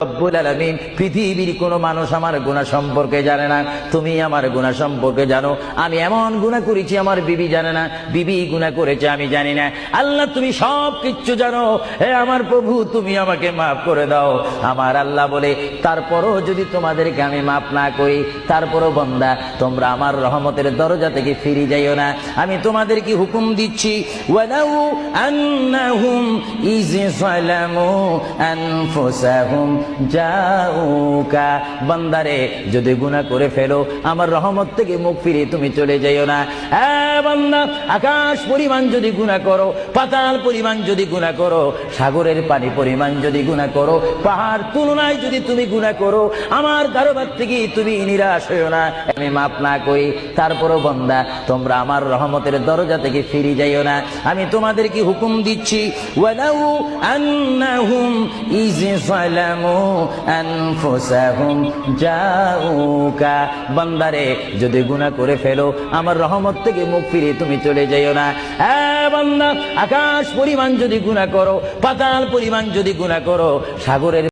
রব্বুল আলামিন, পৃথিবীর কোনো মানুষ আমার গুনাহ সম্পর্কে জানে না, তুমি আমার গুনাহ সম্পর্কে জানো। আমি এমন গুনাহ করেছি আমার বিবি জানে না, বিবি গুনাহ করেছে আমি জানি না। আল্লাহ তুমি সব কিচ্ছু জানো, হে আমার প্রভু তুমি আমাকে মাফ করে দাও। আমার আল্লাহ বলে, তারপরও যদি তোমাদেরকে আমি মাফ না করি, তারপরও বান্দা তোমরা আমার রহমতের দরজা থেকে ফিরে যাইও না। আমি তোমাদেরকে হুকুম দিচ্ছি, ওয়ালাউ আন্নাহুম ইয যালামু আনফুসাহুম জাউকা, বান্দারে যদি গুনাহ করে ফেলো আমার রহমত থেকে মুখ ফিরে তুমি চলে যাইও না। বান্দা, আকাশ পরিমাণ যদি গুনাহ করো, পাতাল পরিমাণ যদি গুনাহ করো, সাগরের পানি পরিমাণ যদি গুনাহ করো, পাহাড় তুলনায় যদি তুমি গুনাহ করো, আমার দরবার থেকে তুমি নিরাশ হইও না। আমি মাফ না করি, তারপরও বান্দা তোমরা আমার রহমতের দরজা থেকে ফিরে যাইও না। আমি তোমাদেরকে হুকুম দিচ্ছি, ওয়ালাউ আন্নাহুম ইয যালামু আনফুসাহুম জাউকা, বান্দারে যদি গুনাহ করে ফেলো আমার রহমত থেকে মুখ ফিরে তুমি চলে যাইও না। বান্দা, আকাশ পরিমাণ যদি গুনাহ করো, পাতাল পরিমাণ যদি গুনাহ করো, সাগরের